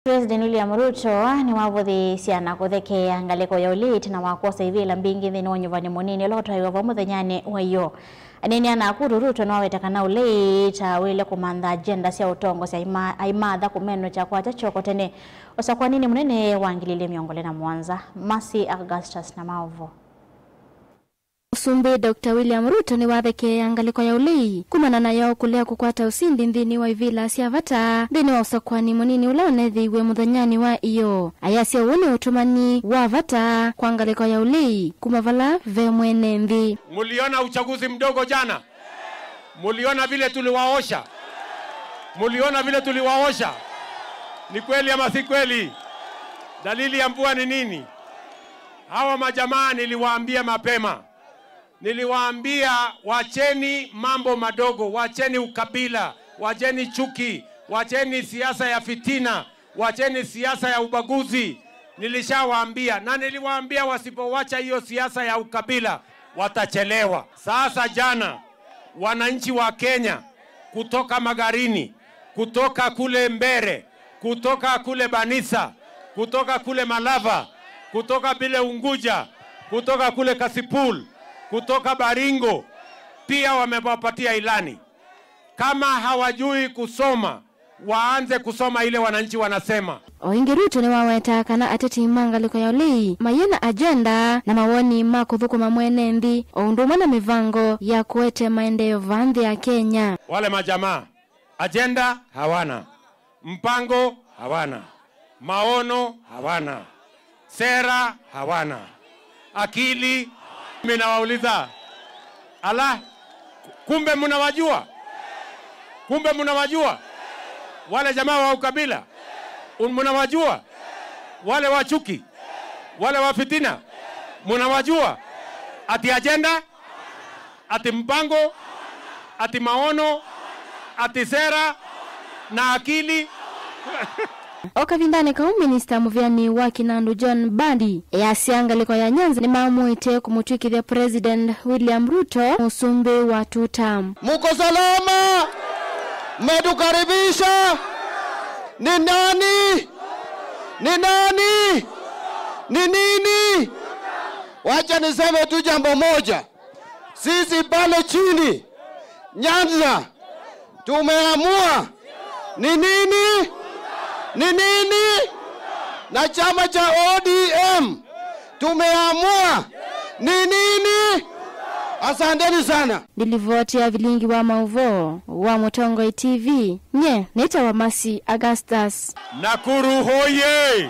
President William Ruto ni wavuthi siana kuthekea ngaleko ya uliti na wakosa ivila mbingi thini wanyuvani munini loto iwa muthenyani wayo. Anini anakuru Ruto na wawetakana ulita wile kumanda agenda sia utongo sia aimadha kumeno cha kwa choko tene osa kwa nini munene wangilile miongole na Mwanza Masi Augustus na Maovo. Usumbi Dr. William Ruto ni watheke angaliko ya ulei kumana na yao kulea kukwata usindi ndini wa ivila siavata ndini wa usakwani munini ulaonethiwe muthanyani wa iyo ayasia uone utumani wa vata kwa angaliko ya ulei kumavala ve mwene nthi. Muliona uchaguzi mdogo jana? Muliona vile tuliwaosha? Muliona vile tuliwaosha? Ni kweli ama si kweli? Dalili ya mvua ni nini? Hawa majamaa niliwaambia mapema. Niliwaambia wacheni mambo madogo, wacheni ukabila, wacheni chuki, wacheni siasa ya fitina, wacheni siasa ya ubaguzi. Nilishawaambia na niliwaambia wasipowacha hiyo siasa ya ukabila watachelewa. Sasa jana wananchi wa Kenya kutoka Magarini, kutoka kule Mbere, kutoka kule Banisa, kutoka kule Malava, kutoka bile Unguja, kutoka kule Kasipul, kutoka Baringo pia wamewapatia ilani. Kama hawajui kusoma waanze kusoma ile wananchi wanasema. Oingi Ruto ni waweta kana ateti mangaliko ya ulei mayena agenda na mawoni makuthukuma mwene nthi ounduma na mivango ya kuete maendeleo vanthi ya Kenya. Wale majamaa agenda hawana, mpango hawana, maono hawana, sera hawana, akili. Mimi nawauliza, ala, kumbe mnawajua? Kumbe mnawajua? Wale jamaa wa ukabila, mnawajua? Wale wa chuki, wale wa fitina, mnawajua? Ati agenda, ati mpango, ati maono, ati sera na akili. Okavindane ka Minister Muvyani wa Kinandu John Bandi yasiangaliko ya Nyanza ni maamuite kumutwikithia President William Ruto musumbi wa 2 term. Muko salama? Mmetukaribisha? Ni nani? Ni nani? Ni nini? Wacha niseme tu jambo moja. Sisi pale chini Nyanza tumeamua ni nini? Ni nini? Na chama cha ODM tumeamua ni nini? Asanteni sana. Nilivotia vilingi wa Maovo wa Mutongo TV. Nye, nita wa Masi Augustus. Nakuru hoye!